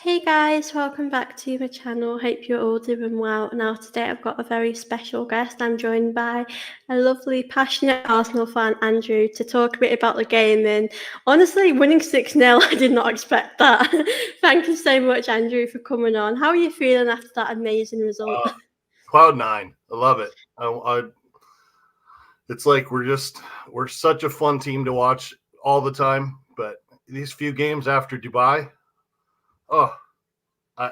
Hey guys, welcome back to my channel. Hope you're all doing well. Now, today I've got a very special guest. I'm joined by a lovely, passionate Arsenal fan, Andrew, to talk a bit about the game. And honestly, winning 6-0, I did not expect that. Thank you so much, Andrew, for coming on. How are you feeling after that amazing result? Cloud nine. I love it. It's like we're such a fun team to watch all the time. But these few games after Dubai, oh, I,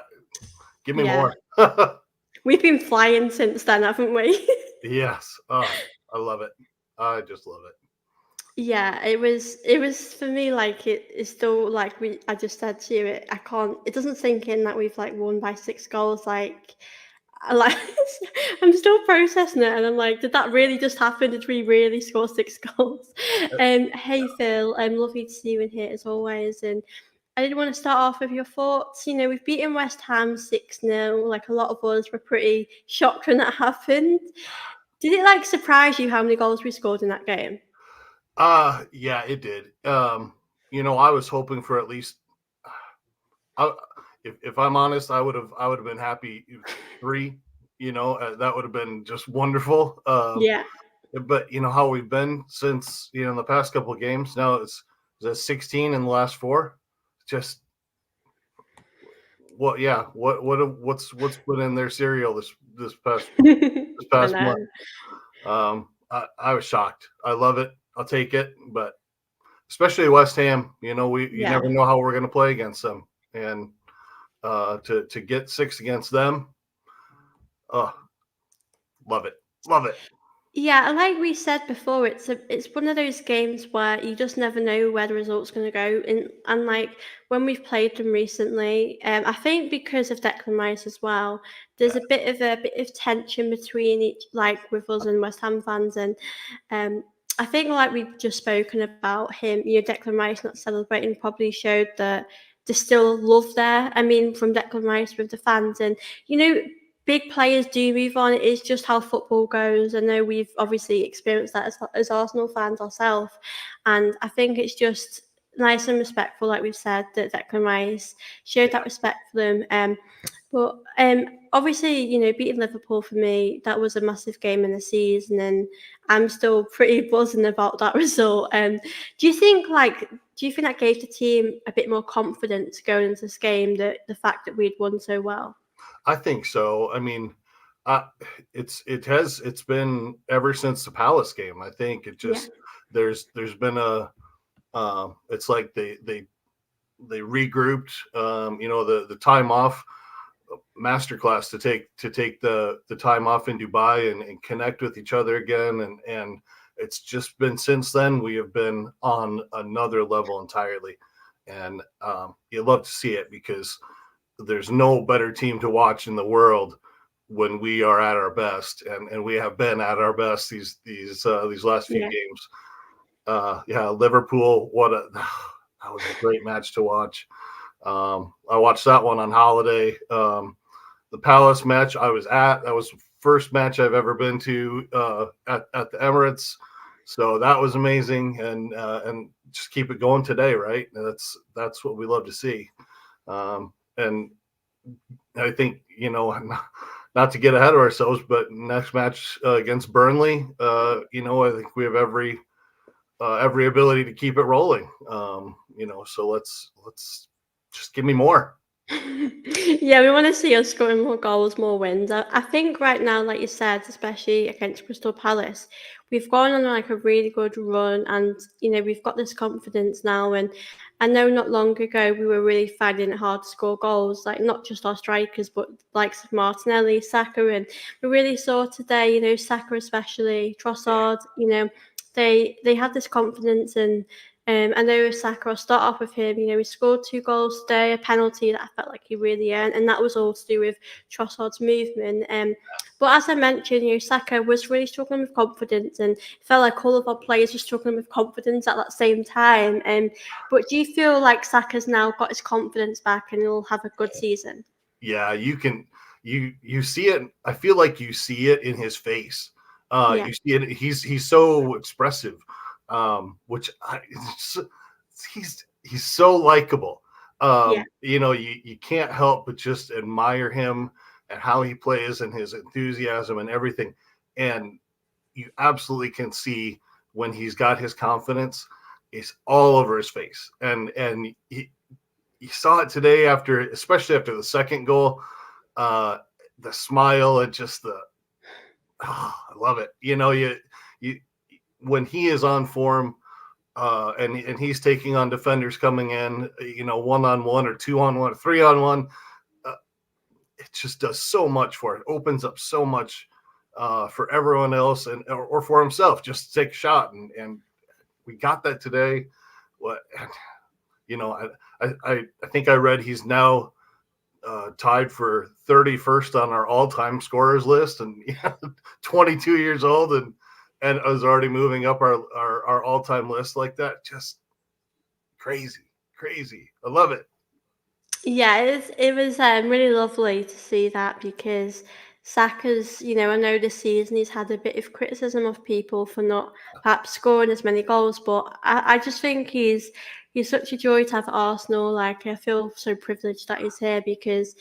give me Yeah, more. we've been flying since then, haven't we? Yes. Oh, I love it. I just love it. Yeah, it was for me like it's still like I just said to you, it doesn't sink in that we've like won by 6 goals. I like I'm still processing it and I'm like, did that really just happen? Did we really score 6 goals? Hey Phil, lovely to see you in here as always. And I did want to start off with your thoughts. We've beaten West Ham 6-0. Like a lot of us were pretty shocked when that happened. Did it like surprise you how many goals we scored in that game? Yeah, it did. I was hoping for at least. I, if I'm honest, I would have been happy three. That would have been just wonderful. Yeah. But how we've been since the past couple of games. Now it's is that 16 in the last four. Just what's been in their cereal this past this I past know. month. I was shocked. I love it. I'll take it, but especially West Ham. You Yeah. never know how we're going to play against them, and to get six against them, oh, love it, love it. Yeah, and like we said before, it's one of those games where you just never know where the result's going to go. And like when we've played them recently, I think because of Declan Rice as well, there's a bit of tension between each, like with us and West Ham fans, and I think like we've just spoken about him, Declan Rice not celebrating probably showed that there's still love there. I mean, from Declan Rice with the fans, and you know big players do move on. It is just how football goes. I know we've obviously experienced that as Arsenal fans ourselves, and I think it's just nice and respectful, like we've said, that Declan Rice showed that respect for them. But obviously, beating Liverpool for me, that was a massive game in the season, and I'm still pretty buzzing about that result. Do you think like do you think that gave the team a bit more confidence going into this game, that the fact that we'd won so well? I think so. I mean, uh, it's been ever since the Palace game. I think it Yeah. just there's been it's like they regrouped. The time off masterclass to take the time off in Dubai and connect with each other again, and it's just been since then we have been on another level entirely, and you love to see it because there's no better team to watch in the world when we are at our best, and we have been at our best these last few Yeah. games. Yeah, Liverpool, what a that was a great match to watch. I watched that one on holiday. The Palace match I was at, that was the first match I've ever been to at the Emirates. So that was amazing, and just keep it going today, right? That's what we love to see. And I think not to get ahead of ourselves, but next match against Burnley, I think we have every ability to keep it rolling. So let's just give me more. Yeah, we want to see us scoring more goals, more wins. I think right now, like you said, especially against Crystal Palace, we've gone on like a really good run, and we've got this confidence now. And I know not long ago we were really finding it hard to score goals, like not just our strikers, but like Martinelli, Saka, and we really saw today, Saka especially, Trossard, they had this confidence. And I know Saka, I'll start off with him. He scored 2 goals today, a penalty that I felt like he really earned, and that was all to do with Trossard's movement. But as I mentioned, Saka was really struggling with confidence, and it felt like all of our players were struggling with confidence at that same time. But do you feel like Saka's now got his confidence back and he'll have a good season? Yeah, you see it. I feel like you see it in his face. Yeah, You see it. He's so expressive, which he's so likable. Yeah. You can't help but just admire him and how he plays and his enthusiasm and everything. And you absolutely can see when he's got his confidence, it's all over his face. And you saw it today especially after the second goal, the smile and just I love it. You when he is on form, and he's taking on defenders coming in, 1-on-1 or 2-on-1, 3-on-1. Uh, it just does so much for it. Opens up so much for everyone else or for himself. Just take a shot, and we got that today. What I think I read he's now tied for 31st on our all-time scorers list, and 22 years old, and is already moving up our all-time list like that. Just crazy. I love it. Yeah, it was really lovely to see that because Saka's, I know this season he's had a bit of criticism of people for not perhaps scoring as many goals, but I just think he's such a joy to have at Arsenal. Like I feel so privileged that he's here because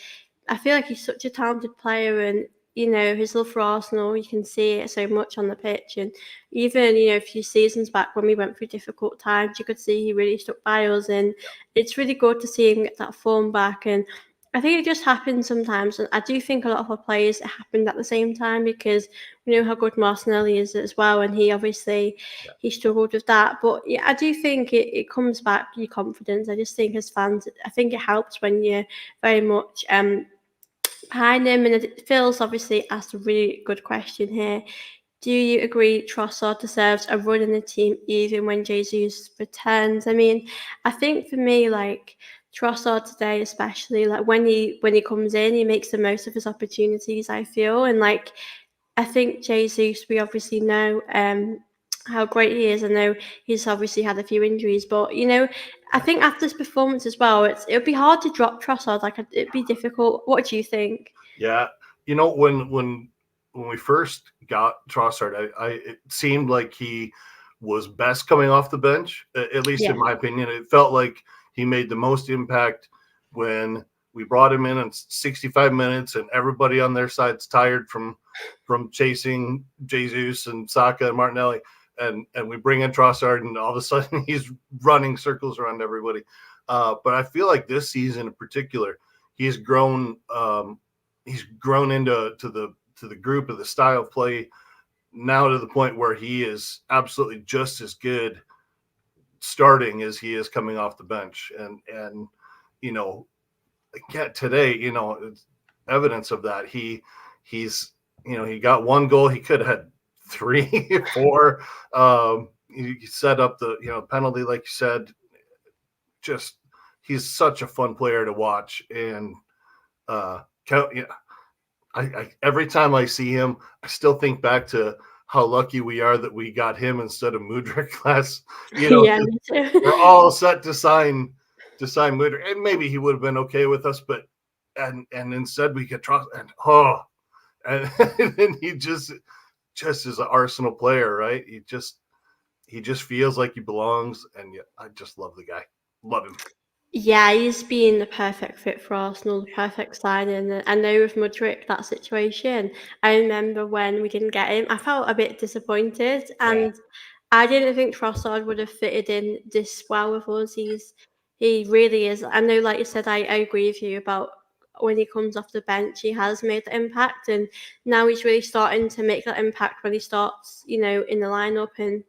I feel like he's such a talented player, and his love for Arsenal, you can see it so much on the pitch. And even a few seasons back when we went through difficult times, you could see he really stuck by us, and it's really good to see him get that form back. And I think it just happens sometimes, and I do think a lot of our players it happened at the same time because we know how good Martinelli is as well, and he obviously Yeah. he struggled with that. But yeah, I do think it comes back your confidence. I just think as fans, I think it helps when you're very much behind him. And Phil's obviously asked a really good question here. Do you agree Trossard deserves a run in the team even when Jesus returns? I mean, I think for me, like Trossard today, especially, like when he comes in, he makes the most of his opportunities. I feel, and like I think Jesus, we obviously know how great he is. I know he's obviously had a few injuries, but I think after this performance as well, it'll be hard to drop Trossard. Like it'd be difficult. What do you think? Yeah, when we first got Trossard, it seemed like he was best coming off the bench. At least Yeah, in my opinion, it felt like he made the most impact when we brought him in 65 minutes, and everybody on their side's tired from chasing Jesus and Saka and Martinelli, and we bring in Trossard, and all of a sudden he's running circles around everybody. But I feel like this season in particular, he's grown. He's grown into the group of the style of play now to the point where he is absolutely just as good starting as he is coming off the bench. And you know, again today, it's evidence of that. He's he got one goal. He could have had three, four. He set up the penalty, like you said. Just he's such a fun player to watch, and every time I see him, I still think back to how lucky we are that we got him instead of Mudryk last. yeah, me too. We're all set to sign Mudryk, and maybe he would have been okay with us, but and instead we get trust and and he just is an Arsenal player, right? He just feels like he belongs, and yeah, I just love the guy, love him. Yeah, he's been the perfect fit for Arsenal, the perfect signing. And I know with Mudryk, that situation, I remember when we didn't get him, I felt a bit disappointed. Yeah, And I didn't think Trossard would have fitted in this well with us. He really is. I know, like you said, I agree with you about when he comes off the bench, he has made the impact. And now he's really starting to make that impact when he starts, in the lineup. And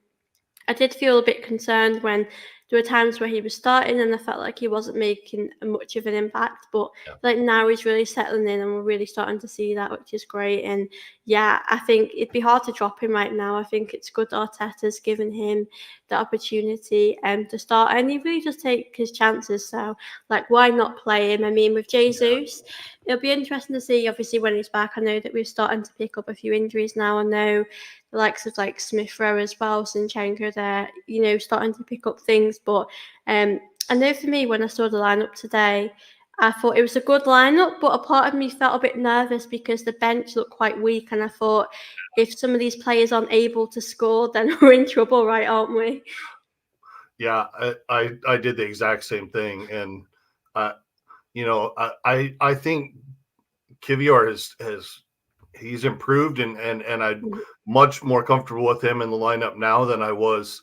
I did feel a bit concerned when there were times where he was starting and I felt like he wasn't making much of an impact. But yeah, like now he's really settling in and we're really starting to see that, which is great. And yeah, I think it'd be hard to drop him right now. I think it's good Arteta's given him the opportunity to start, and he really just take his chances. So like why not play him? I mean with Jesus, it'll be interesting to see obviously when he's back. I know that we're starting to pick up a few injuries now. I know the likes of like Smith Rowe as well, Sinchenko, they're starting to pick up things. But I know for me when I saw the lineup today, I thought it was a good lineup, but a part of me felt a bit nervous because the bench looked quite weak, and I thought if some of these players aren't able to score, then we're in trouble, right? Aren't we? yeah. I did the exact same thing, and Uh, I think Kivior he's improved, and I'm Mhm. much more comfortable with him in the lineup now than I was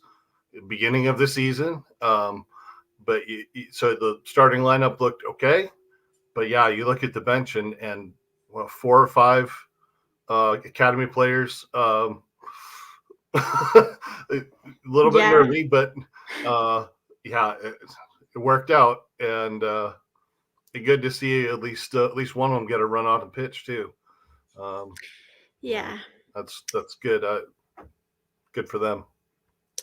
at the beginning of the season. But so the starting lineup looked okay, but yeah, you look at the bench and well, 4 or 5 academy players. A little bit Yeah. nervy, but uh, yeah, it worked out, and good to see at least one of them get a run out and pitch too. Um, yeah, Yeah. that's good. Good for them.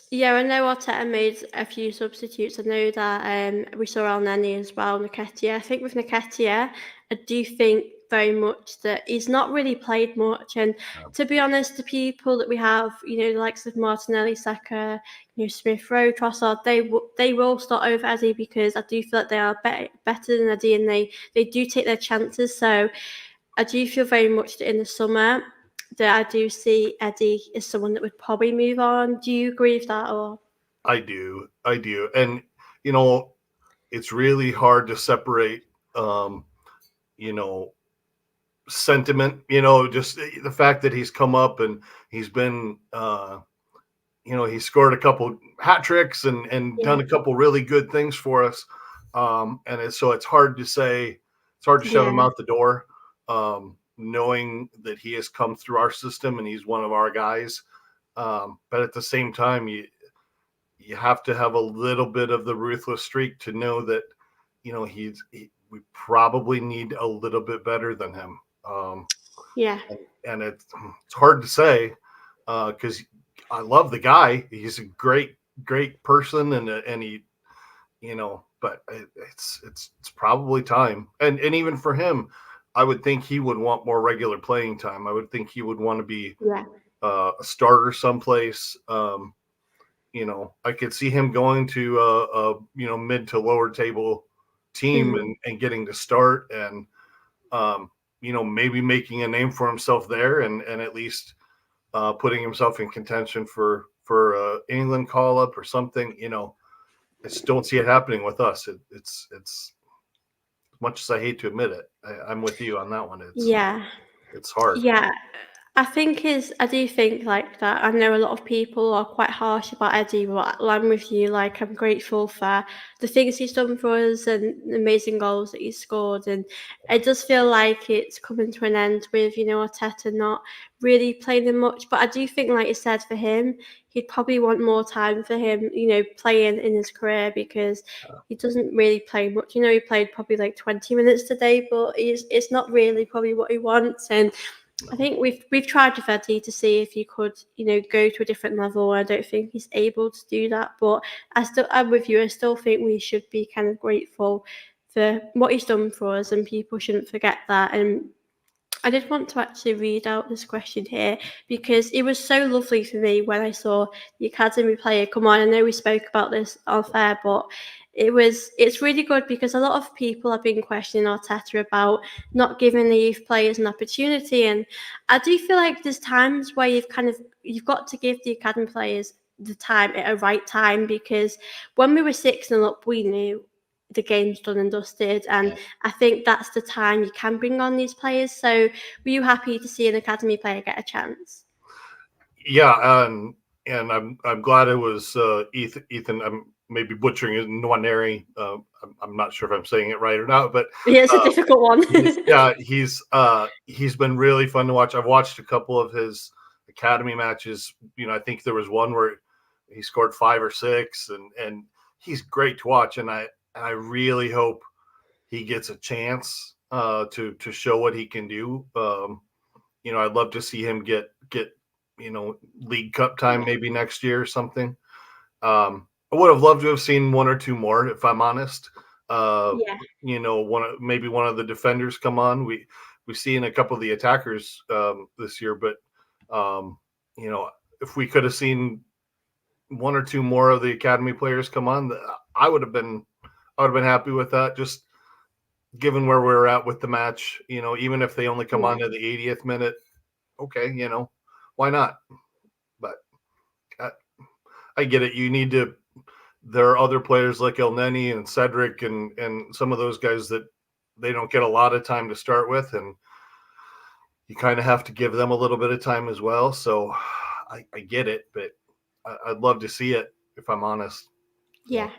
Yeah, I know Arteta made a few substitutes. I know that we saw El Neni as well, Nketiah. I think with Nketiah, I do think very much that he's not really played much. And to be honest, the people that we have, the likes of Martinelli, Saka, Smith Rowe, Trossard, they will start over Eddie because I do feel like they are better than Eddie, and they do take their chances. So I do feel very much that in the summer that I do see Eddie as someone that would probably move on. Do you agree with that, or? I do, and you know, it's really hard to separate, um, you know, sentiment. Just the fact that he's come up and he's been, he scored a couple hat tricks and Yeah, done a couple really good things for us. And it's hard to say, it's hard to shove him yeah, out the door, knowing that he has come through our system and he's one of our guys. But at the same time, you have to have a little bit of the ruthless streak to know that, we probably need a little bit better than him. Um, yeah, and it's hard to say because I love the guy. He's a great person, and he, but it's probably time. And even for him, I would think he would want more regular playing time. I would think he would want to be yeah, a starter someplace. I could see him going to a mid to lower table team hmm and getting to start and um, maybe making a name for himself there and at least putting himself in contention for England call up or something. I just don't see it happening with us. It's as much as I hate to admit it. I'm with you on that one. yeah. It's hard. Yeah, I do think like that. I know a lot of people are quite harsh about Eddie, but I'm with you. Like, I'm grateful for the things he's done for us and the amazing goals that he's scored. And it does feel like it's coming to an end with, Arteta not really playing them much. But I do think, like you said, for him, he'd probably want more time for him, playing in his career because he doesn't really play much. He played probably like 20 minutes today, but it's not really probably what he wants. And I think we've tried with Eddie to see if he could, go to a different level. I don't think he's able to do that, but I'm with you. I still think we should be kind of grateful for what he's done for us, and people shouldn't forget that. And I did want to actually read out this question here because it was so lovely for me when I saw the academy player come on. I know we spoke about this off air, but it's really good because a lot of people have been questioning Arteta about not giving the youth players an opportunity. And I do feel like there's times where you've got to give the academy players the time at a right time because when we were 6-0 up, we knew the game's done and dusted. And I think that's the time you can bring on these players. So were you happy to see an academy player get a chance? Yeah, and I'm glad it was Ethan. I'm maybe butchering it, Nwaneri. I'm not sure if I'm saying it right or not, but Yeah, it's a uh, difficult one. he's been really fun to watch. I've watched a couple of his academy matches. I think there was one where he scored 5 or 6, and he's great to watch. And I really hope he gets a chance to show what he can do. I'd love to see him get League Cup time Yeah, maybe next year or something. I would have loved to have seen one or two more, if I'm honest. Uh, yeah, maybe one of the defenders come on. We've seen a couple of the attackers this year, but um, if we could have seen one or two more of the academy players come on, I would have been happy with that. Just given where we're at with the match, even if they only come yeah. on to the 80th minute, okay, why not? But I, I get it. there are other players like El Neni and Cedric and some of those guys that they don't get a lot of time to start with, and you kind of have to give them a little bit of time as well. So I get it, but I'd love to see it if I'm honest. Yeah.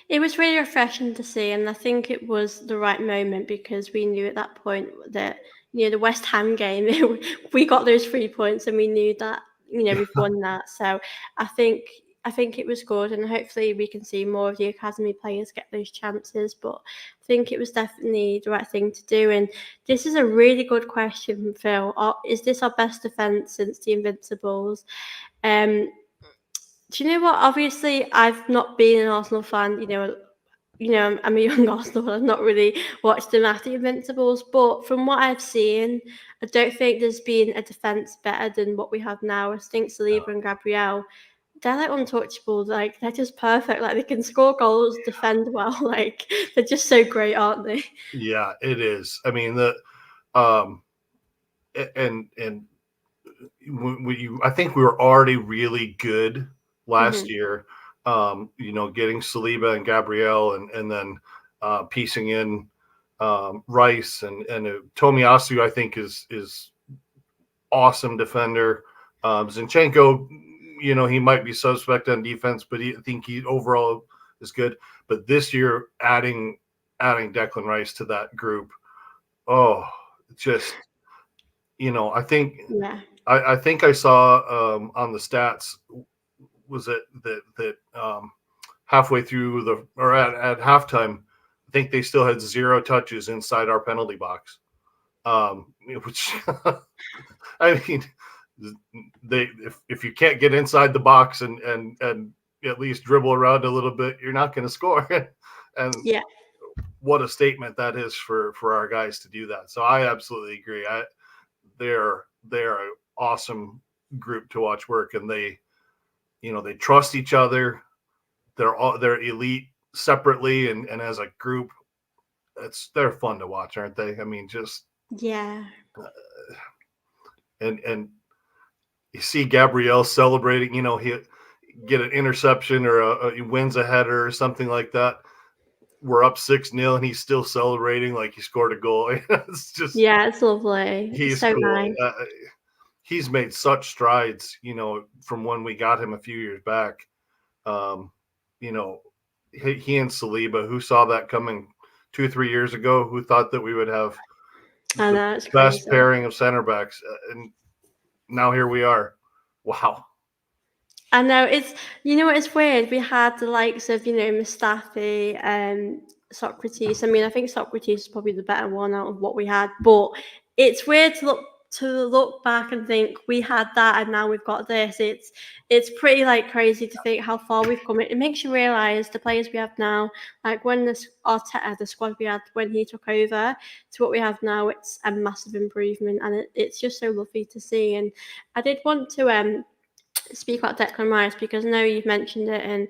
It was really refreshing to see, and I think it was the right moment because we knew at that point that the West Ham game, we got those 3 points, and we knew that we've won that. So I think I think it was good, and hopefully we can see more of the academy players get those chances. But I think it was definitely the right thing to do. And this is a really good question, Phil. Is this our best defense since the Invincibles? Um, do you know what? Obviously, I've not been an Arsenal fan. I'm a young Arsenal fan. I've not really watched them after the Invincibles, but from what I've seen, I don't think there's been a defense better than what we have now. I think Saliba and Gabriel, they're like untouchable. Like they're just perfect. Like they can score goals, defend well. Like they're just so great, aren't they? Yeah, it is. I mean um and I think we were already really good last Hmm. year. Getting Saliba and Gabriel, and then piecing in Rice and Tomiyasu, I think is awesome defender. Zinchenko, he might be suspect on defense, but I think he overall is good. But this year, adding Declan Rice to that group, oh, just I think Yeah. I think I saw on the stats, was it that halfway through or at halftime, I think they still had 0 touches inside our penalty box. Which I mean, if you can't get inside the box and at least dribble around a little bit, you're not going to score. And Yeah. what a statement that is for our guys to do that. So I absolutely agree. They're an awesome group to watch work, and they trust each other. They're elite separately and as a group. They're fun to watch, aren't they? I mean, just Yeah. and you see Gabrielle celebrating. He get an interception or he wins a header or something like that. We're up 6-0 and he's still celebrating like he scored a goal. It's just Yeah. It's lovely. It's he's so cool. nice. He's made such strides, from when we got him a few years back. Um, you know, he and Saliba, who saw that coming 2-3 years ago, who thought that we would have I the know it's best crazy. pairing of center backs, and now here we are. Wow. I know it's weird. We had the likes of Mustafi and Socrates. I mean, I think Socrates is probably the better one out of what we had. But it's weird to look back and think we had that and now we've got this. It's pretty like crazy to think how far we've come. It makes you realise the players we have now, like when this Arteta, the squad we had when he took over, to what we have now. It's a massive improvement, and it's just so lovely to see. And I did want to speak about Declan Rice because I know you've mentioned it, and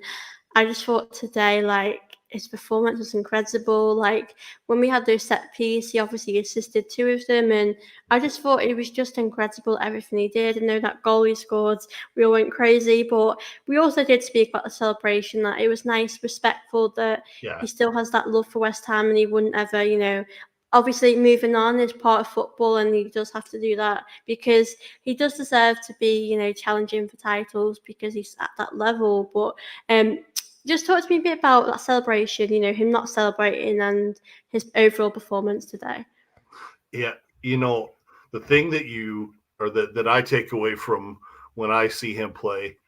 I just thought today, like, his performance was incredible. Like when we had those set piece, he obviously assisted 2 of them, and I just thought it was just incredible everything he did. And know that goal he scored, we all went crazy, but we also did speak about the celebration. That it was nice, respectful, that Yeah. he still has that love for West Ham, and he wouldn't ever, obviously moving on is part of football, and he does have to do that because he does deserve to be, challenging for titles because he's at that level. But just talk to me a bit about that celebration, him not celebrating and his overall performance today. Yeah. The thing that I take away from when I see him play,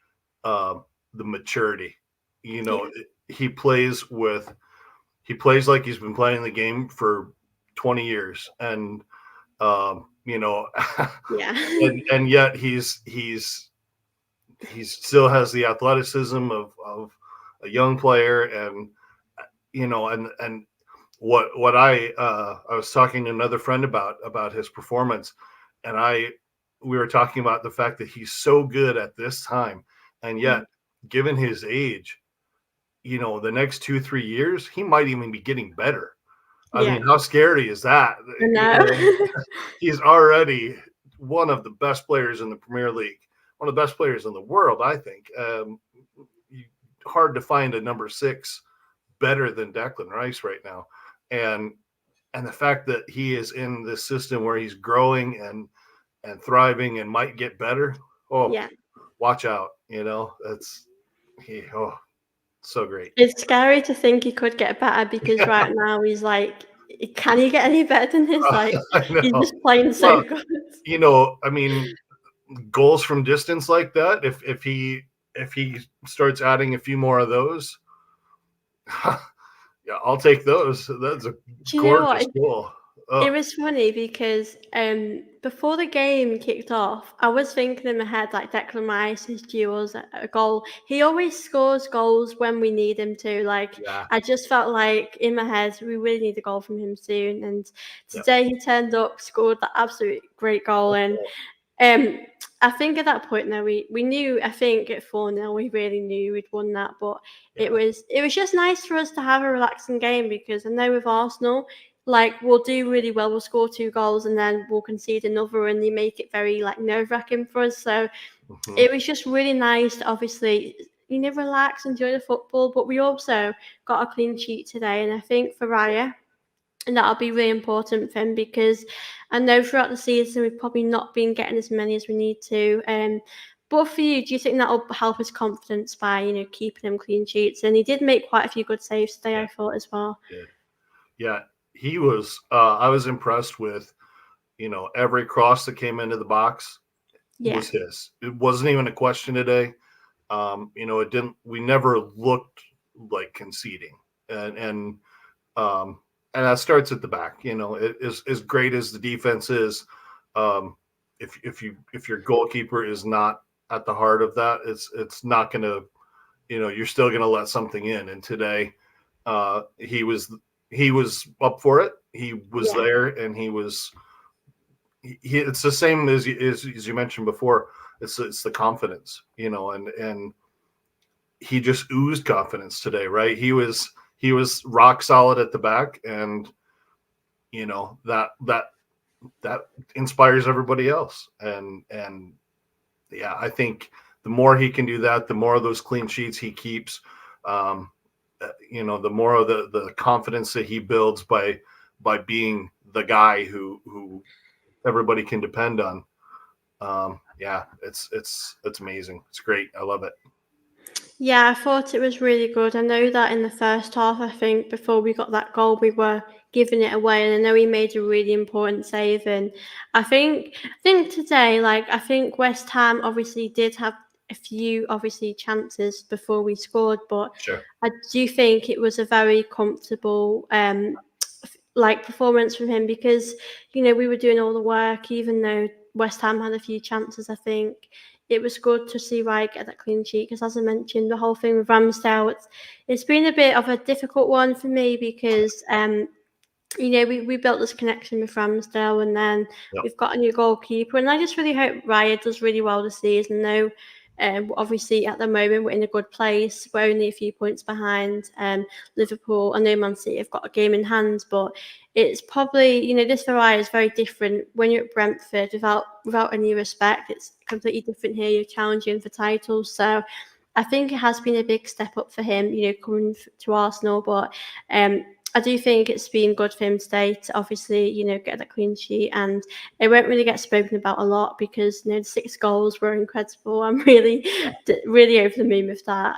the maturity. Yeah. He plays like he's been playing the game for 20 years, and Yeah. and yet he still has the athleticism of a young player. And and what I was talking to another friend about his performance, and we were talking about the fact that he's so good at this time, and yet given his age, the next 2-3 years he might even be getting better. I Yeah. mean, how scary is that? I know. He's already one of the best players in the Premier League, one of the best players in the world, I think. hard to find a number 6 better than Declan Rice right now. And the fact that he is in this system where he's growing and thriving and might get better. Oh, Yeah. watch out. That's so great. It's scary to think he could get better because right now he's like, can he get any better than this? Like, I he's know. just playing so good. I mean, goals from distance like that, if he starts adding a few more of those, yeah, I'll take those. That's a Do you know what? gorgeous goal. It was funny because before the game kicked off, I was thinking in my head like Declan Rice is due us a goal. He always scores goals when we need him to. Like Yeah. I just felt like in my head we really need a goal from him soon. And Yep. today he turned up, scored that absolute great goal, and I think at that point now we knew. I think at 4-0 we really knew we'd won that, but Yeah. it was just nice for us to have a relaxing game because I know with Arsenal, like we'll do really well, we'll score 2 goals and then we'll concede another, and they make it very like nerve-wracking for us. So it was just really nice to obviously relax, enjoy the football, but we also got a clean sheet today, and I think for Raya. And that'll be really important for him because I know throughout the season we've probably not been getting as many as we need to. But for you, do you think that'll help his confidence by keeping him clean sheets? And he did make quite a few good saves today, I thought as well. Yeah, he was. I was impressed with every cross that came into the box was his. It wasn't even a question today. It didn't. We never looked like conceding, and that starts at the back. It is as great as the defense is. If your goalkeeper is not at the heart of that, it's not going to. You're still going to let something in. And today, he was up for it. He was there, and he was. It's the same as you mentioned before. It's the confidence, and he just oozed confidence today, right? He was rock solid at the back, and that inspires everybody else. And yeah, I think the more he can do that, the more of those clean sheets he keeps, the more of the confidence that he builds by being the guy who everybody can depend on. Yeah, it's amazing. It's great. I love it. Yeah, I thought it was really good. I know that in the first half, I think before we got that goal, we were giving it away, and I know he made a really important save. And I think today, like I think West Ham obviously did have a few obviously chances before we scored, but Sure. I do think it was a very comfortable like performance from him because we were doing all the work, even though West Ham had a few chances. I think it was good to see Ryan get that clean sheet because, as I mentioned, the whole thing with Ramsdale, it's been a bit of a difficult one for me because we built this connection with Ramsdale, and then we've got a new goalkeeper, and I just really hope Raya does really well this season. Though, obviously at the moment we're in a good place. We're only a few points behind Liverpool. I know Man City have got a game in hand, but it's probably this for Raya is very different when you're at Brentford. Without any respect, it's completely different here. You're challenging for titles, so I think it has been a big step up for him, coming to Arsenal, but I do think it's been good for him today to obviously, get that clean sheet, and it won't really get spoken about a lot because, the 6 goals were incredible. I'm really over the moon with that.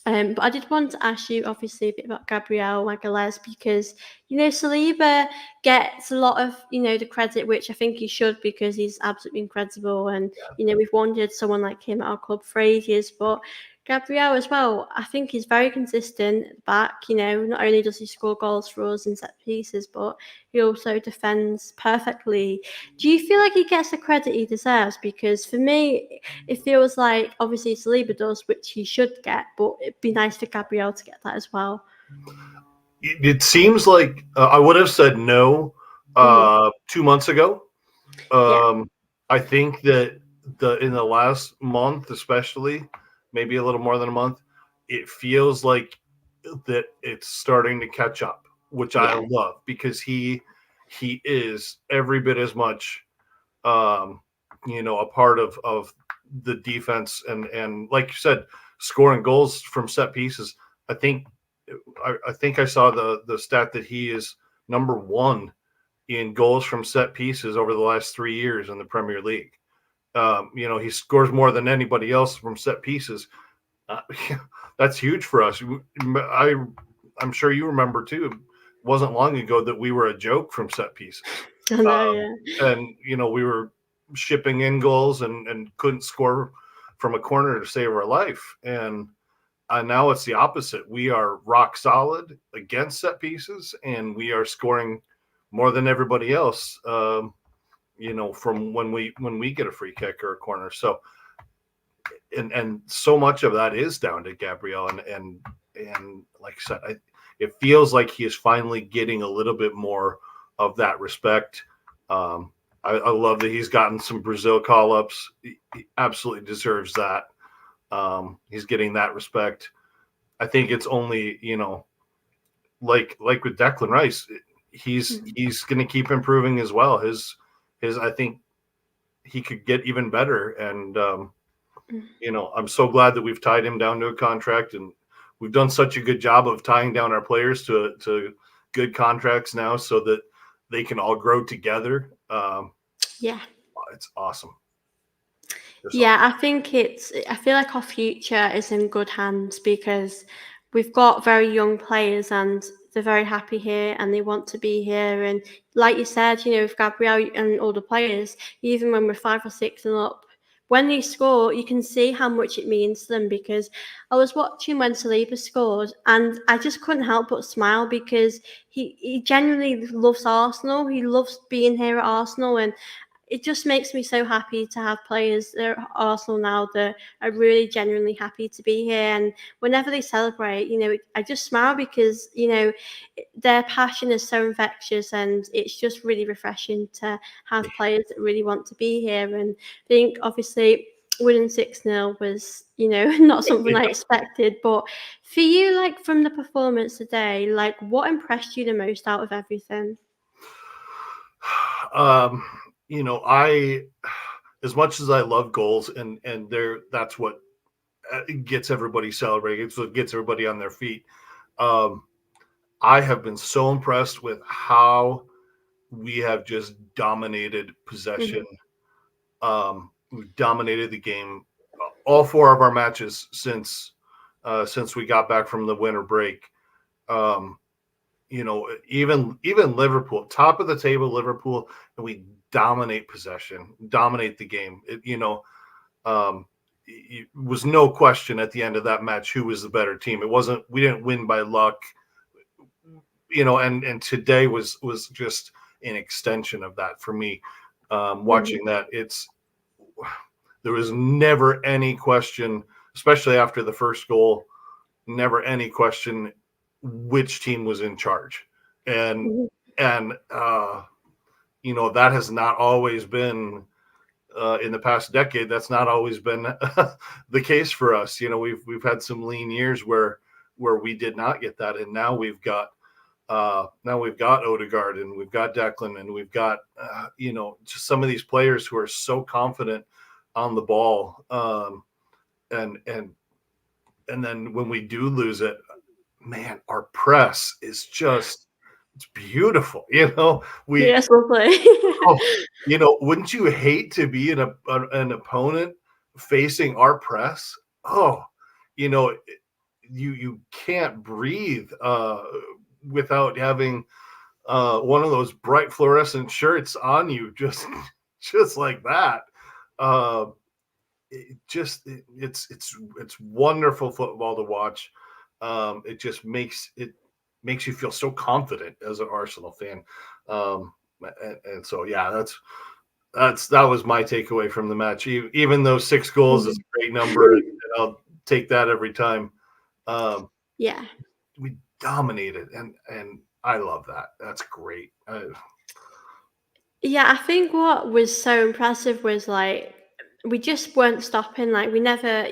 But I did want to ask you, obviously, a bit about Gabriel Magalhaes because, Saliba gets a lot of, the credit, which I think he should because he's absolutely incredible. And, we've wanted someone like him at our club for ages. But Gabriel as well, I think he's very consistent at the back. Not only does he score goals for us in set pieces, but he also defends perfectly. Do you feel like he gets the credit he deserves? Because for me, it feels like obviously Saliba does, which he should get, but it'd be nice for Gabriel to get that as well. It seems like I would have said no 2 months ago. I think that in the last month, especially, maybe a little more than a month, it feels like that it's starting to catch up, which I love because he is every bit as much, a part of the defense and like you said, scoring goals from set pieces. I think I think I saw the stat that he is number one in goals from set pieces over the last 3 years in the Premier League. He scores more than anybody else from set pieces. Uh, that's huge for us. I'm sure you remember too. It wasn't long ago that we were a joke from set pieces, I know, yeah. and we were shipping in goals and couldn't score from a corner to save our life. And now it's the opposite. We are rock solid against set pieces, and we are scoring more than everybody else. From when we get a free kick or a corner. So, and so much of that is down to Gabriel, and like I said, it feels like he is finally getting a little bit more of that respect. I love that he's gotten some Brazil call ups. He absolutely deserves that. He's getting that respect. I think it's only, like with Declan Rice, he's going to keep improving as well. His I think he could get even better. And, I'm so glad that we've tied him down to a contract, and we've done such a good job of tying down our players to good contracts now so that they can all grow together. Yeah. It's awesome. Yeah, I feel like our future is in good hands because we've got very young players and they're very happy here and they want to be here. And like you said, with Gabriel and all the players, even when we're 5 or 6 and up, when they score, you can see how much it means to them. Because I was watching when Saliba scored and I just couldn't help but smile because he genuinely loves Arsenal. He loves being here at Arsenal, and it just makes me so happy to have players at Arsenal now that are really genuinely happy to be here. And whenever they celebrate, I just smile because, their passion is so infectious and it's just really refreshing to have players that really want to be here. And I think obviously winning 6-0 was, not something I expected. But for you, like from the performance today, like what impressed you the most out of everything? I, as much as I love goals, and that's what gets everybody celebrating. It's what gets everybody on their feet. I have been so impressed with how we have just dominated possession. We've dominated the game, all 4 of our matches since we got back from the winter break. Even Liverpool, top of the table, Liverpool, and we dominate possession, dominate the game. It was no question at the end of that match who was the better team. We didn't win by luck, and today was just an extension of that for me. Watching that, there was never any question, especially after the first goal, never any question which team was in charge. And that has not always been in the past decade. That's not always been the case for us. We've had some lean years where we did not get that, and now we've got Odegaard, and we've got Declan, and we've got just some of these players who are so confident on the ball, and then when we do lose it, man, our press is just, it's beautiful. Yes, lovely. Wouldn't you hate to be an opponent facing our press? You can't breathe without having one of those bright fluorescent shirts on you, just like that. It's wonderful football to watch. It just makes you feel so confident as an Arsenal fan. And so, yeah, that was my takeaway from the match. Even though 6 goals is a great number, and I'll take that every time. Yeah. We dominated, and I love that. That's great. Yeah, I think what was so impressive was like we just weren't stopping. Like we never,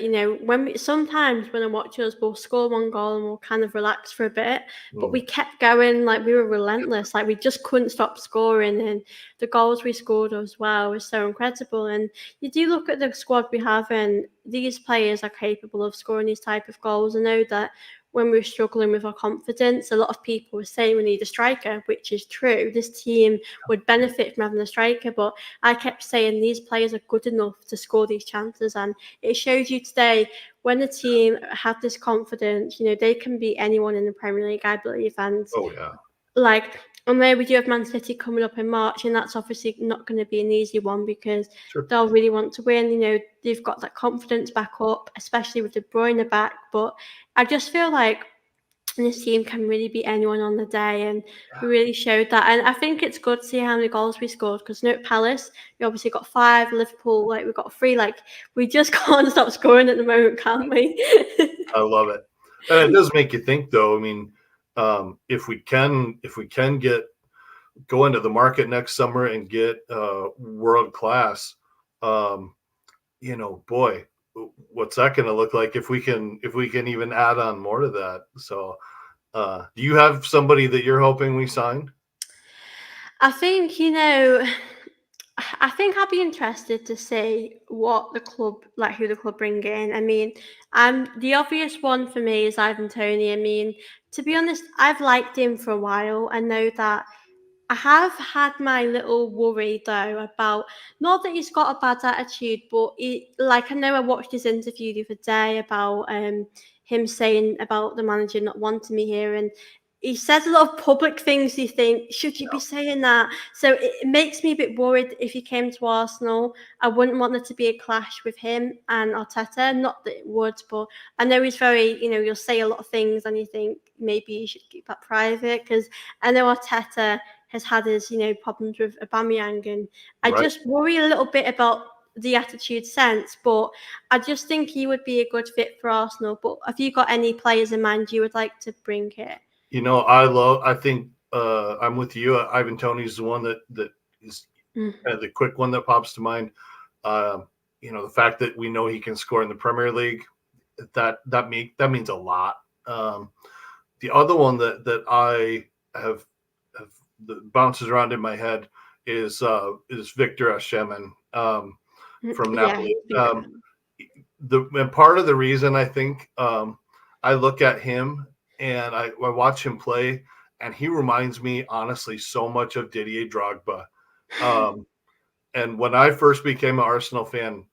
sometimes when I watch us, we'll score one goal and we'll kind of relax for a bit, but we kept going. Like we were relentless. Like we just couldn't stop scoring, and the goals we scored as well was so incredible. And you do look at the squad we have, and these players are capable of scoring these type of goals. I know that when we were struggling with our confidence, a lot of people were saying we need a striker, which is true. This team would benefit from having a striker, but I kept saying these players are good enough to score these chances, and it shows you today when a team have this confidence, they can beat anyone in the Premier League, I believe. And Oh yeah. like, and there we do have Man City coming up in March, and that's obviously not going to be an easy one because Sure. they'll really want to win. They've got that confidence back up, especially with De Bruyne back. But I just feel like this team can really beat anyone on the day, and we really showed that. And I think it's good to see how many goals we scored because at Palace, we obviously got 5, Liverpool, like we got 3. Like we just can't stop scoring at the moment, can we? I love it. And it does make you think, though. I mean, if we can go into the market next summer and get world class, boy, what's that going to look like if we can even add on more to that? So, do you have somebody that you're hoping we sign? I think I think I'll be interested to see what the club, like who the club bring in. I mean, the obvious one for me is Ivan Toney. I mean, to be honest, I've liked him for a while. I know that I have had my little worry though about not that he's got a bad attitude, but I know I watched his interview the other day about him saying about the manager not wanting me here, and he says a lot of public things. You think, should you be saying that? So it makes me a bit worried if he came to Arsenal. I wouldn't want there to be a clash with him and Arteta. Not that it would, but I know he's very, you'll say a lot of things and you think maybe you should keep that private because I know Arteta has had his, problems with Aubameyang, and I Right. just worry a little bit about the attitude sense, but I just think he would be a good fit for Arsenal. But have you got any players in mind you would like to bring here? I think I'm with you. Ivan Toney's the one that is kind of the quick one that pops to mind. The fact that we know he can score in the Premier League, that means a lot. The other one that I have that bounces around in my head is Victor Osimhen from Napoli. And part of the reason I think I look at him and I watch him play, and he reminds me honestly so much of Didier Drogba. And when I first became an Arsenal fan,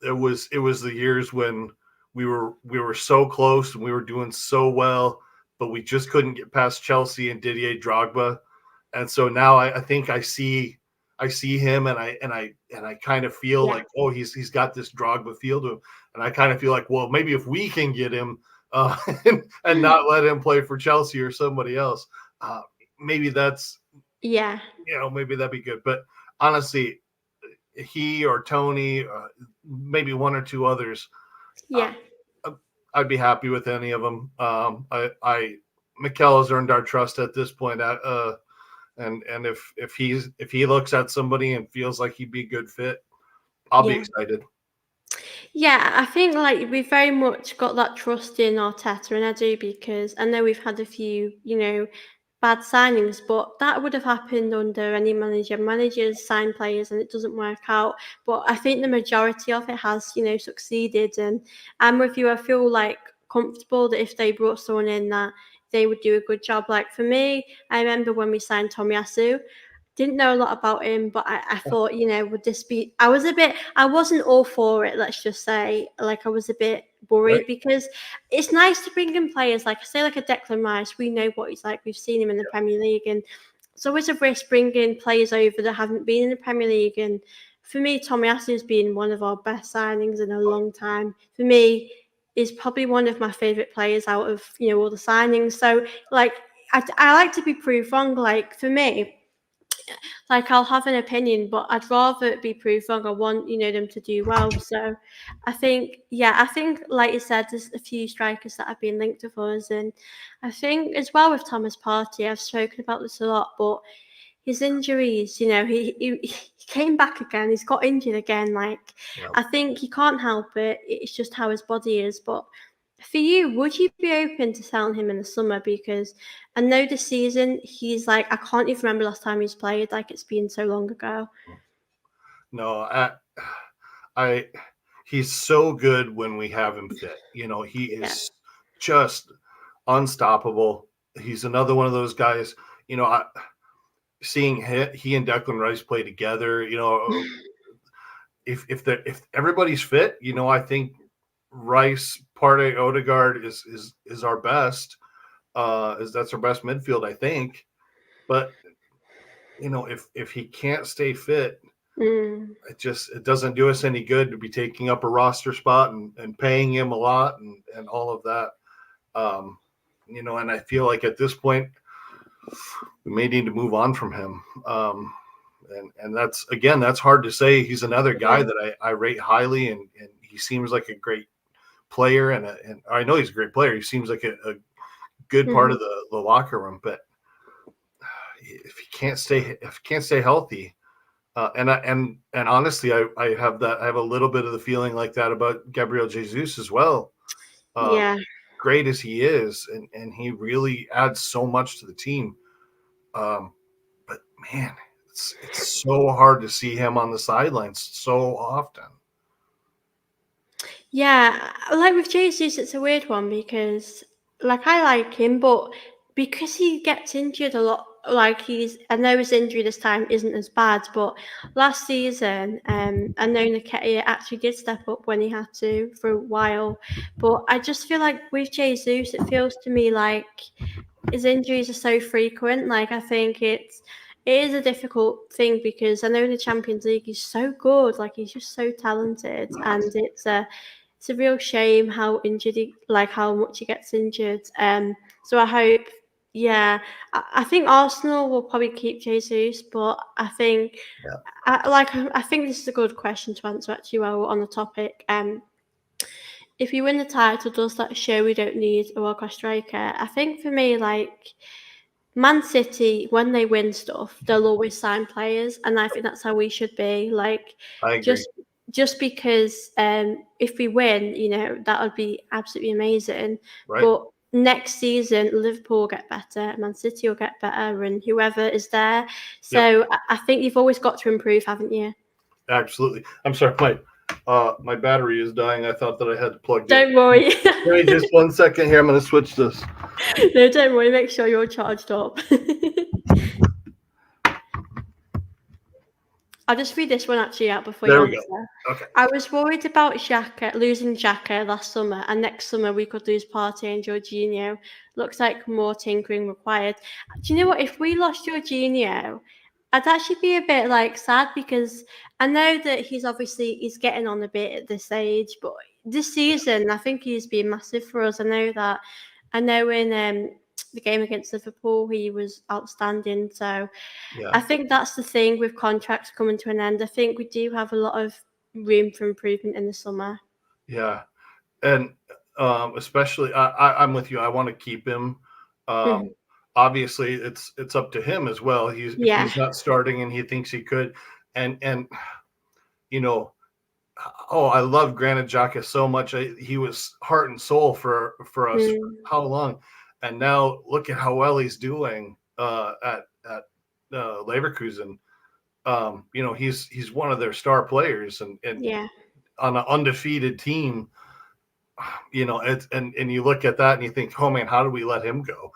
it was the years when we were so close and we were doing so well, but we just couldn't get past Chelsea and Didier Drogba. And so now I think I see him and I kind of feel like, oh, he's got this Drogba feel to him, and I kind of feel like, well, maybe if we can get him and not let him play for Chelsea or somebody else, maybe that's maybe that'd be good. But honestly, he or Tony, maybe one or two others, I'd be happy with any of them. Mikel has earned our trust at this point. And if he looks at somebody and feels like he'd be a good fit, I'll be excited. Yeah, I think we've very much got that trust in Arteta, and I do because I know we've had a few, bad signings, but that would have happened under any manager. Managers sign players and it doesn't work out. But I think the majority of it has, succeeded. And I'm with you. I feel comfortable that if they brought someone in that they would do a good job. Like for me, I remember when we signed Tomiyasu, didn't know a lot about him, but I thought, would this be? I wasn't all for it. Let's just say, I was a bit worried because it's nice to bring in players like a Declan Rice. We know what he's like. We've seen him in the Premier League, and it's always a risk bringing players over that haven't been in the Premier League. And for me, Tomiyasu has been one of our best signings in a long time. For me, is probably one of my favourite players out of all the signings. So I like to be proved wrong. Like for me, I'll have an opinion, but I'd rather it be proved wrong. I want them to do well. So I think like you said, there's a few strikers that have been linked with us, and I think as well with Thomas Partey, I've spoken about this a lot, but his injuries, he came back again. He's got injured again. Like, Yeah. I think he can't help it. It's just how his body is. But for you, would you be open to selling him in the summer? Because I know this season he's like, I can't even remember last time he's played. Like, it's been so long ago. No, I he's so good when we have him fit. He Yeah. is just unstoppable. He's another one of those guys. Seeing he and Declan Rice play together. If everybody's fit, I think Rice, Partey, Odegaard is our best. That's our best midfield, I think. But if he can't stay fit, Mm. it doesn't do us any good to be taking up a roster spot and paying him a lot and all of that. And I feel like at this point we may need to move on from him. And that's hard to say. He's another guy Yeah. that I rate highly, and he seems like a great player, and I know he's a great player. He seems like a good part of the locker room, but if he can't stay healthy, and honestly, I have a little bit of the feeling like that about Gabriel Jesus as well. Yeah. Great as he is, and he really adds so much to the team. But man, it's so hard to see him on the sidelines so often. Yeah, like with Jesus, it's a weird one because, like, I like him, but because he gets injured a lot, like I know his injury this time isn't as bad, but last season, I know Nketiah actually did step up when he had to for a while, but I just feel like with Jesus, it feels to me like his injuries are so frequent. Like, I think it is a difficult thing because I know in the Champions League he's so good, like he's just so talented, and it's a real shame how injured how much he gets injured. So I hope, yeah, I think Arsenal will probably keep Jesus, but I think, Yeah. I think this is a good question to answer actually while we're on the topic. If you win the title, does that show we don't need a world class striker? I think for me, like, Man City, when they win stuff, they'll always sign players, and I think that's how we should be. Like, I agree. just because if we win, that would be absolutely amazing. Right. But next season, Liverpool will get better, Man City will get better, and whoever is there. So I think you've always got to improve, haven't you? Absolutely. I'm sorry, my battery is dying. I thought that I had to plug in. Don't worry. Wait just 1 second here. I'm going to switch this. No, don't worry. Make sure you're charged up. I'll just read this one actually out before There you we answer. go. Okay. I was worried about losing Xhaka last summer, and next summer we could lose Partey and Jorginho. Looks like more tinkering required. Do you know what? If we lost Jorginho, I'd actually be a bit sad because I know that he's getting on a bit at this age, but this season I think he's been massive for us. I know that. I know in the game against Liverpool he was outstanding. So I think that's the thing with contracts coming to an end. I think we do have a lot of room for improvement in the summer. Yeah, and especially I'm with you. I want to keep him. Obviously, it's up to him as well. He's not starting, and he thinks he could. And I love Granit Xhaka so much. He was heart and soul for us for how long, and now look at how well he's doing at Leverkusen. He's one of their star players, and on an undefeated team. And you look at that and you think, oh man, how do we let him go?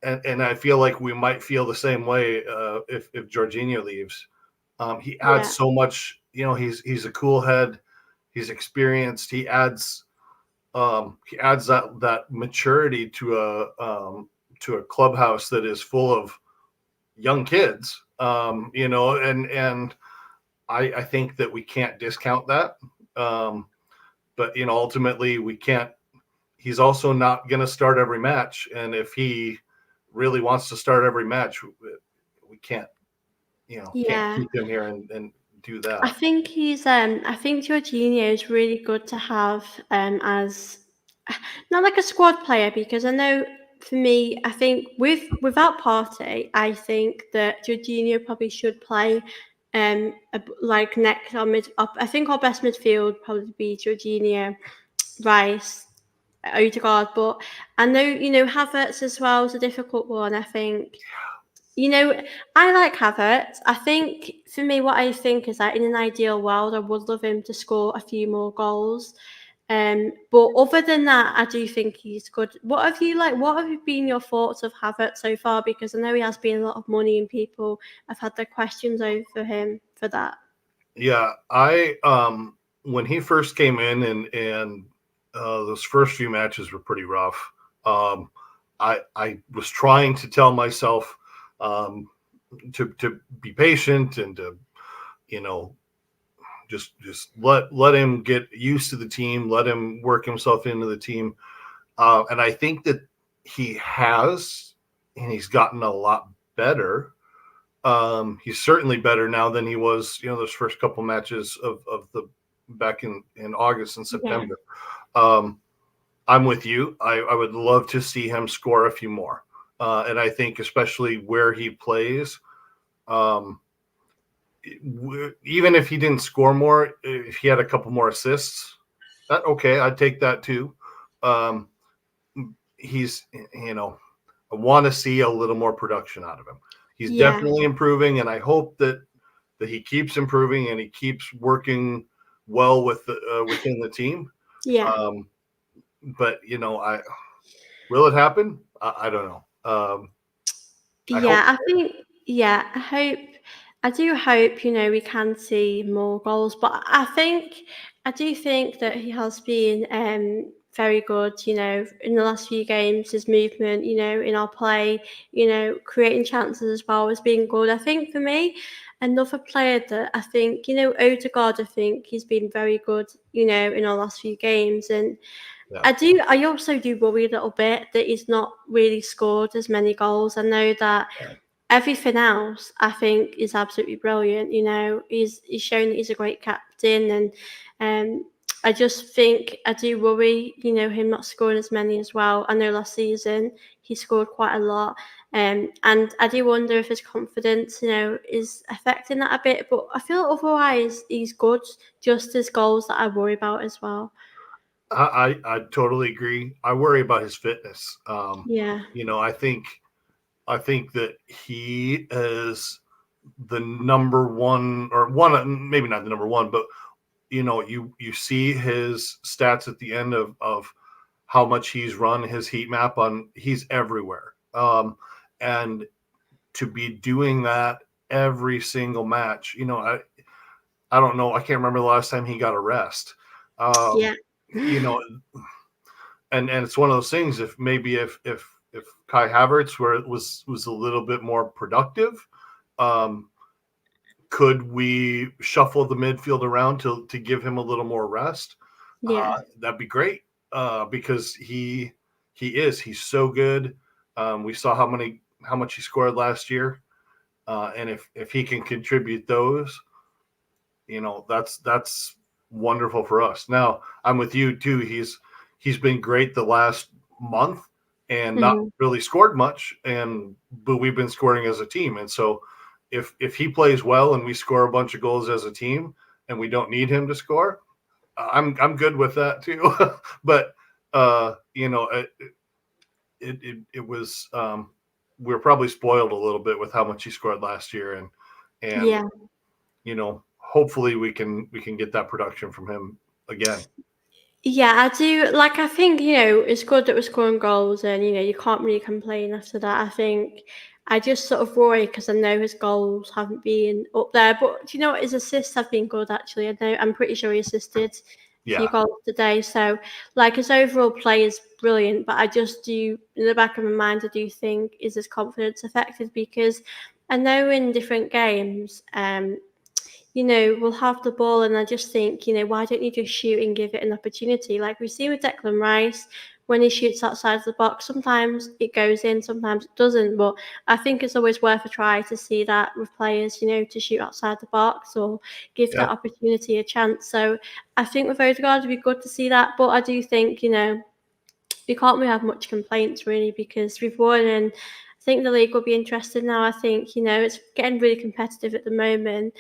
And I feel like we might feel the same way if Jorginho leaves. He adds so much. He's a cool head. He's experienced. He adds that maturity to a clubhouse that is full of young kids. And I think that we can't discount that. But ultimately we can't. He's also not going to start every match, and if he really wants to start every match, we can't can't keep him here and do that. I think I think Jorginho is really good to have as not like a squad player, because I know for me, I think without Partey, I think that Jorginho probably should play like next or mid up. I think our best midfield probably be Jorginho, Rice, Odegaard, but I know Havertz as well is a difficult one. I think I like Havertz. I think for me, what I think is that in an ideal world, I would love him to score a few more goals. But other than that, I do think he's good. What have been your thoughts of Havertz so far? Because I know he has been a lot of money, and people have had their questions over him for that. Yeah, I when he first came in and those first few matches were pretty rough. Um, I was trying to tell myself um, to be patient and to you know just let him get used to the team, let him work himself into the team, and I think that he has, and he's gotten a lot better. He's certainly better now than he was, those first couple matches of the back in August and Yeah, September. Um, I'm with you. I would love to see him score a few more. And I think especially where he plays, um, even if he didn't score more, if he had a couple more assists, okay, I'd take that too. Um, he's, I want to see a little more production out of him. He's yeah, definitely improving, and I hope that he keeps improving and he keeps working well with within the team. yeah. Um, but I will it happen? I don't know. I hope. Yeah, I think I do hope, we can see more goals, but I do think that he has been very good, in the last few games, his movement, in our play, creating chances as well has been good. I think for me, another player that I think, Odegaard, I think he's been very good, in our last few games. And Yeah, I also do worry a little bit that he's not really scored as many goals. I know that everything else I think is absolutely brilliant. He's shown that he's a great captain, and I just think I do worry, him not scoring as many as well. I know last season he scored quite a lot. And I do wonder if his confidence, is affecting that a bit. But I feel otherwise he's good, just as goals that I worry about as well. I totally agree. I worry about his fitness. Yeah. I think that he is the number one, or one, maybe not the number one, but you see his stats at the end of how much he's run his heat map on. He's everywhere. And to be doing that every single match, I don't know. I can't remember the last time he got a rest. Um, Yeah. you know, and it's one of those things. If maybe if Kai Havertz was a little bit more productive, um, could we shuffle the midfield around to give him a little more rest? Yeah. That'd be great, because he's so good. We saw how much he scored last year, and if he can contribute those, that's wonderful for us. Now I'm with you too. He's been great the last month and not Mhm. really scored much, but we've been scoring as a team, and so if he plays well and we score a bunch of goals as a team and we don't need him to score, I'm good with that too. But it was, we were probably spoiled a little bit with how much he scored last year, and Yeah. hopefully we can get that production from him again. Yeah, I do. Like, I think, it's good that we're scoring goals, and, you can't really complain after that. I think I just sort of worry because I know his goals haven't been up there. But do you know what? His assists have been good, actually. I'm pretty sure he assisted a few Yeah, goals today. So, like, his overall play is brilliant. But I just do, in the back of my mind, I do think, is his confidence affected? Because I know in different games, we'll have the ball, and I just think, why don't you just shoot and give it an opportunity? Like we've seen with Declan Rice, when he shoots outside the box, sometimes it goes in, sometimes it doesn't. But I think it's always worth a try to see that with players, to shoot outside the box or give yeah, that opportunity a chance. So I think with Odegaard, it'd be good to see that. But I do think, we can't really have much complaints really because we've won, and I think the league will be interested now. I think it's getting really competitive at the moment.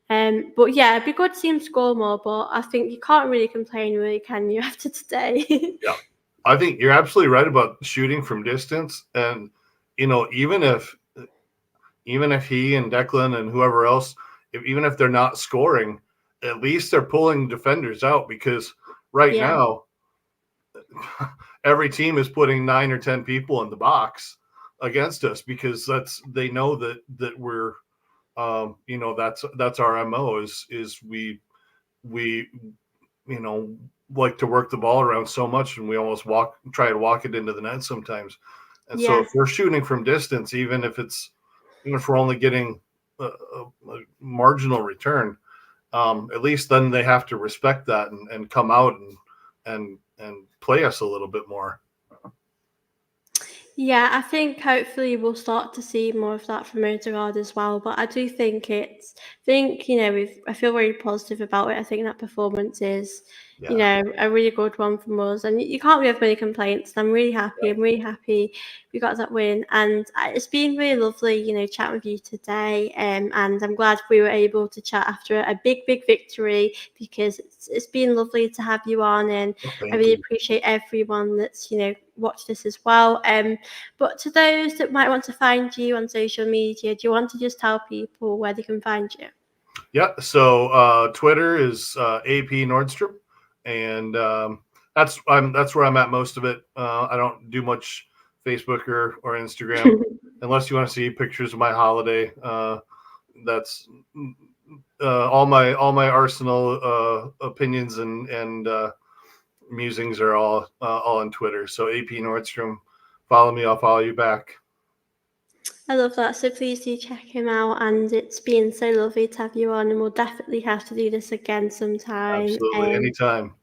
But yeah, it'd be good to see him score more. But I think you can't really complain, really, can you, after today? Yeah, I think you're absolutely right about shooting from distance, and even if he and Declan and whoever else, even if they're not scoring, at least they're pulling defenders out, because right Yeah. now every team is putting 9 or 10 people in the box against us, because they know that we're that's our MO is we like to work the ball around so much, and we almost try to walk it into the net sometimes. And so Yeah. if we're shooting from distance, even if we're only getting a marginal return, at least then they have to respect that and come out and play us a little bit more. Yeah, I think hopefully we'll start to see more of that from Odegaard as well. But I do think I feel very positive about it. I think that performance is, Yeah. a really good one from us, and you can't really have many complaints. I'm really happy. I'm really happy we got that win, and it's been really lovely, chatting with you today. And I'm glad we were able to chat after a big, big victory, because it's been lovely to have you on, and I really appreciate everyone that's watched this as well. But to those that might want to find you on social media, do you want to just tell people where they can find you? Yeah. So Twitter is AP Nordstrom, and that's where I'm at most of it. I don't do much Facebook or Instagram unless you want to see pictures of my holiday. That's all my Arsenal opinions and musings are all on Twitter. So AP Nordstrom, follow me. I'll follow you back. I love that. So please do check him out. And it's been so lovely to have you on. And we'll definitely have to do this again sometime. Absolutely, anytime.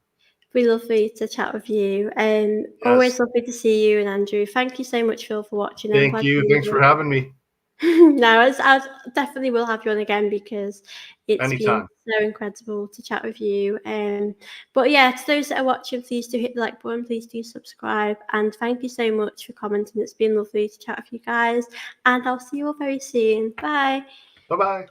Be lovely to chat with you. Yes. Always lovely to see you. And Andrew, thank you so much, Phil, for watching. Thank you. Thanks for having me. No, I definitely will have you on again, because it's Anytime. been so incredible to chat with you. But yeah, to those that are watching, please do hit the like button, please do subscribe, and thank you so much for commenting. It's been lovely to chat with you guys, and I'll see you all very soon. Bye. Bye-bye.